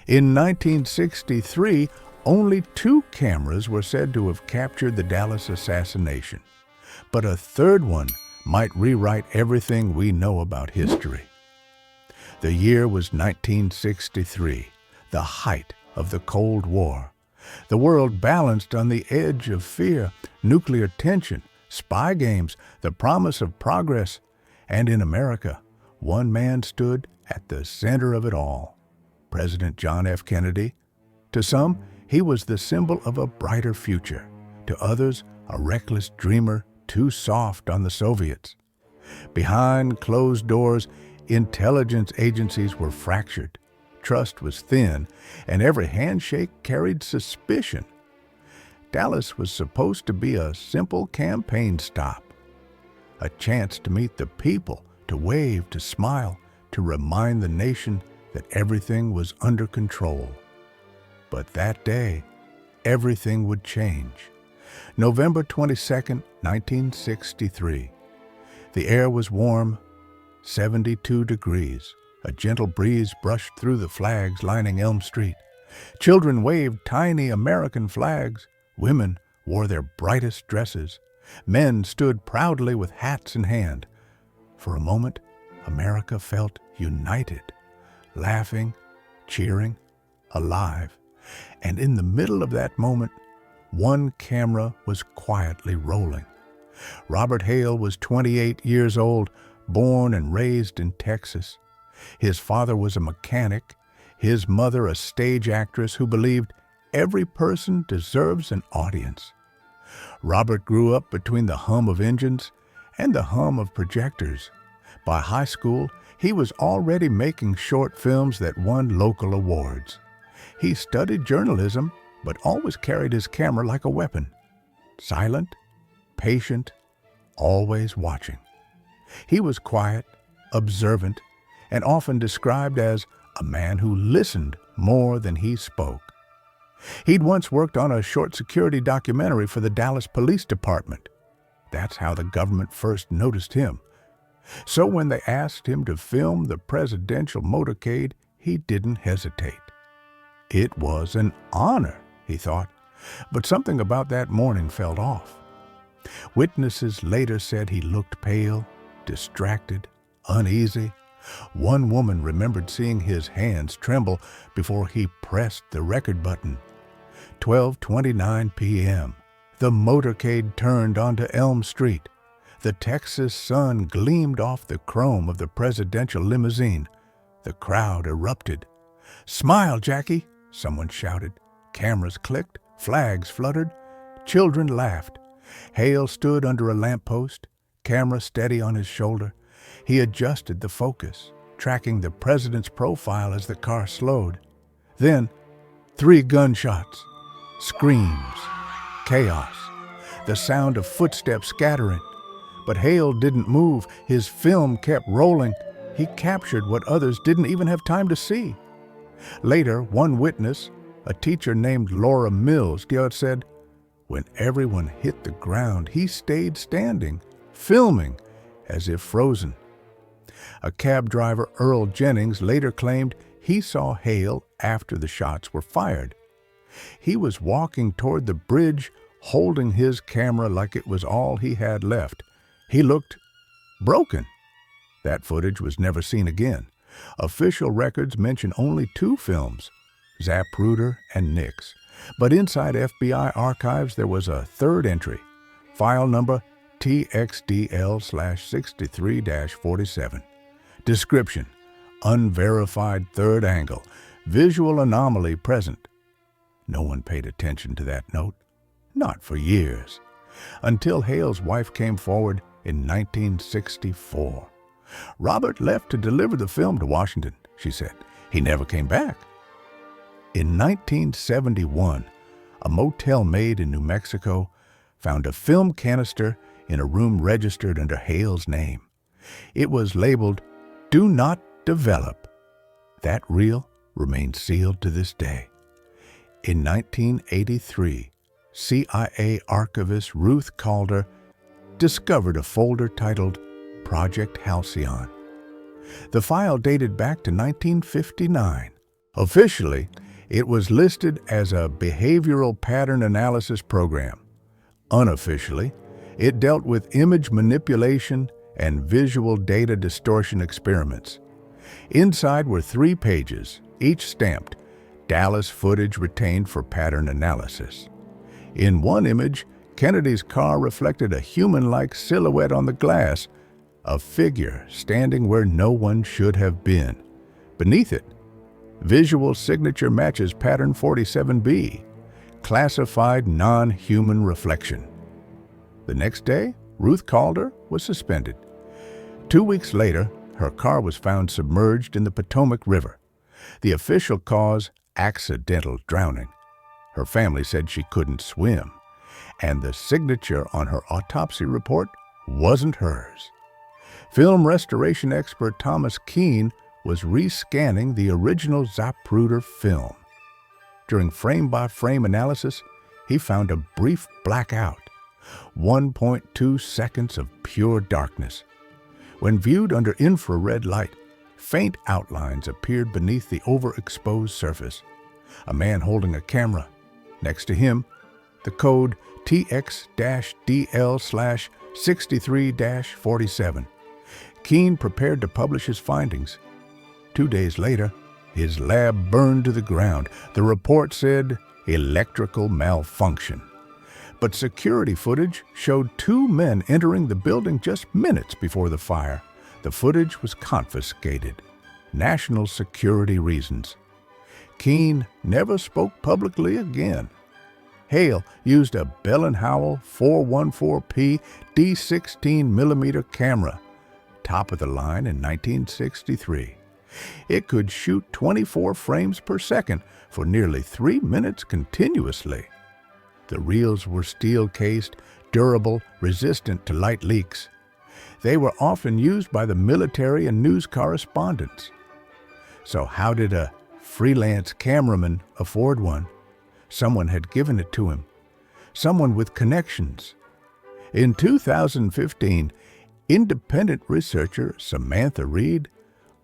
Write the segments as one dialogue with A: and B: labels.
A: In 1963, only 2 cameras were said to have captured the Dallas assassination, but a third one might rewrite everything we know about history. The year was 1963, the height of the Cold War. The world balanced on the edge of fear, nuclear tension, spy games, the promise of progress, and in America, one man stood at the center of it all, President John F. Kennedy. To some, he was the symbol of a brighter future. To others, a reckless dreamer too soft on the Soviets. Behind closed doors, intelligence agencies were fractured. Trust was thin, and every handshake carried suspicion. Dallas was supposed to be a simple campaign stop, a chance to meet the people, to wave, to smile, to remind the nation that everything was under control. But that day, everything would change. November 22, 1963. The air was warm, 72 degrees. A gentle breeze brushed through the flags lining Elm Street. Children waved tiny American flags. Women wore their brightest dresses. Men stood proudly with hats in hand. For a moment, America felt united, laughing, cheering, alive. And in the middle of that moment, one camera was quietly rolling. Robert Hale was 28 years old, born and raised in Texas. His father was a mechanic, his mother a stage actress who believed every person deserves an audience. Robert grew up between the hum of engines and the hum of projectors. By high school, he was already making short films that won local awards. He studied journalism, but always carried his camera like a weapon. Silent, patient, always watching. He was quiet, observant, and often described as a man who listened more than he spoke. He'd once worked on a short security documentary for the Dallas Police Department. That's how the government first noticed him. So when they asked him to film the presidential motorcade, he didn't hesitate. It was an honor, he thought, but something about that morning felt off. Witnesses later said he looked pale, distracted, uneasy. One woman remembered seeing his hands tremble before he pressed the record button. 12:29 p.m. The motorcade turned onto Elm Street. The Texas sun gleamed off the chrome of the presidential limousine. The crowd erupted. "Smile, Jackie," someone shouted. Cameras clicked, flags fluttered, children laughed. Hale stood under a lamppost, camera steady on his shoulder. He adjusted the focus, tracking the president's profile as the car slowed. Then, 3 gunshots, screams, chaos, the sound of footsteps scattering. But Hale didn't move. His film kept rolling. He captured what others didn't even have time to see. Later, one witness, a teacher named Laura Mills, said, "When everyone hit the ground, he stayed standing, filming, as if frozen." A cab driver, Earl Jennings, later claimed he saw Hale after the shots were fired. He was walking toward the bridge, holding his camera like it was all he had left. He looked broken. That footage was never seen again. Official records mention only 2 films, Zapruder and Nix. But inside FBI archives there was a third entry, file number TXDL/63-47. Description: unverified third angle, visual anomaly present. No one paid attention to that note, not for years, until Hale's wife came forward in 1964. "Robert left to deliver the film to Washington," she said. "He never came back." In 1971, a motel maid in New Mexico found a film canister in a room registered under Hale's name. It was labeled, "Do not develop." That reel remains sealed to this day. In 1983, CIA archivist Ruth Calder discovered a folder titled Project Halcyon. The file dated back to 1959, Officially, it was listed as a behavioral pattern analysis program. Unofficially, it dealt with image manipulation and visual data distortion experiments. Inside were 3 pages, each stamped, Dallas footage retained for pattern analysis. In one image, Kennedy's car reflected a human-like silhouette on the glass, a figure standing where no one should have been. Beneath it, visual signature matches pattern 47B, classified non-human reflection. The next day, Ruth Calder was suspended. 2 weeks later, her car was found submerged in the Potomac River. The official cause, accidental drowning. Her family said she couldn't swim, and the signature on her autopsy report wasn't hers. Film restoration expert Thomas Keane was rescanning the original Zapruder film. During frame-by-frame analysis, he found a brief blackout, 1.2 seconds of pure darkness. When viewed under infrared light, faint outlines appeared beneath the overexposed surface. A man holding a camera. Next to him, the code TX-DL/63-47. Keane prepared to publish his findings. 2 days later, his lab burned to the ground. The report said electrical malfunction. But security footage showed 2 men entering the building just minutes before the fire. The footage was confiscated. National security reasons. Keane never spoke publicly again. Hale used a Bell & Howell 414P D16mm camera, top of the line in 1963. It could shoot 24 frames per second for nearly 3 minutes continuously. The reels were steel-cased, durable, resistant to light leaks. They were often used by the military and news correspondents. So how did a freelance cameraman afford one? Someone had given it to him. Someone with connections. In 2015, independent researcher Samantha Reed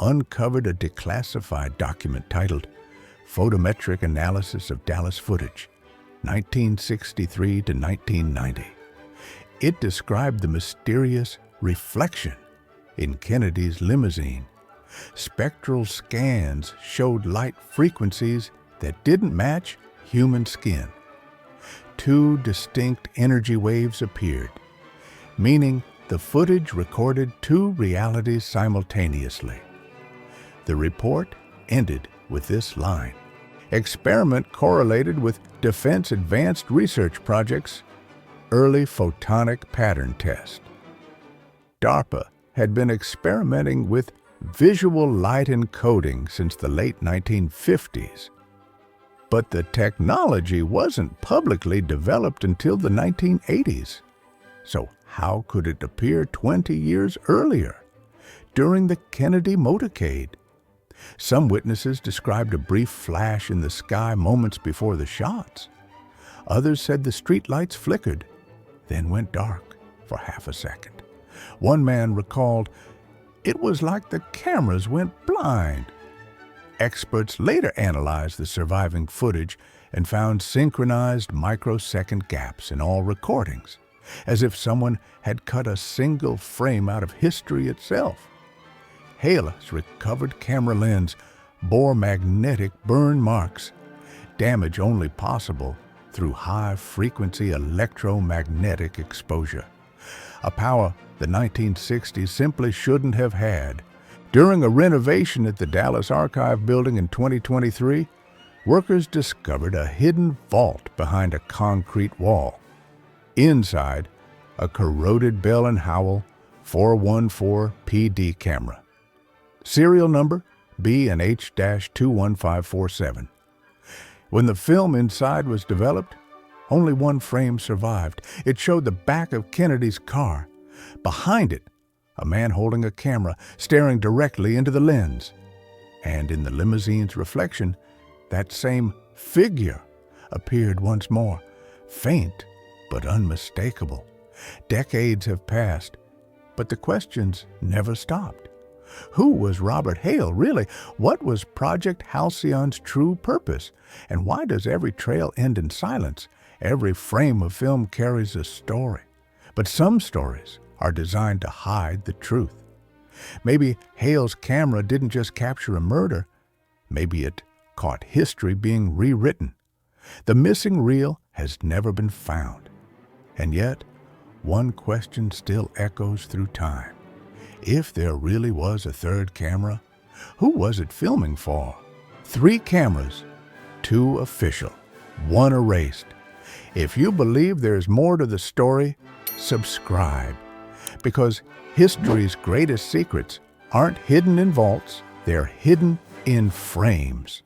A: uncovered a declassified document titled Photometric Analysis of Dallas Footage, 1963 to 1990. It described the mysterious reflection in Kennedy's limousine. Spectral scans showed light frequencies that didn't match human skin. 2 distinct energy waves appeared, meaning the footage recorded 2 realities simultaneously. The report ended with this line: experiment correlated with Defense Advanced Research Project's early photonic pattern test. DARPA had been experimenting with visual light encoding since the late 1950s. But the technology wasn't publicly developed until the 1980s. So how could it appear 20 years earlier, during the Kennedy motorcade? Some witnesses described a brief flash in the sky moments before the shots. Others said the streetlights flickered, then went dark for half a second. One man recalled, "It was like the cameras went blind." Experts later analyzed the surviving footage and found synchronized microsecond gaps in all recordings, as if someone had cut a single frame out of history itself. Hale's recovered camera lens bore magnetic burn marks, damage only possible through high-frequency electromagnetic exposure, a power the 1960s simply shouldn't have had. During a renovation at the Dallas Archive building in 2023, workers discovered a hidden vault behind a concrete wall. Inside, a corroded Bell & Howell 414 PD camera. Serial number B&H-21547. When the film inside was developed, only 1 frame survived. It showed the back of Kennedy's car. Behind it, a man holding a camera, staring directly into the lens. And in the limousine's reflection, that same figure appeared once more, faint but unmistakable. Decades have passed, but the questions never stopped. Who was Robert Hale, really? What was Project Halcyon's true purpose? And why does every trail end in silence? Every frame of film carries a story. But some stories are designed to hide the truth. Maybe Hale's camera didn't just capture a murder. Maybe it caught history being rewritten. The missing reel has never been found. And yet, one question still echoes through time. If there really was a third camera, who was it filming for? 3 cameras, 2 official, 1 erased. If you believe there's more to the story, subscribe. Because history's greatest secrets aren't hidden in vaults, they're hidden in frames.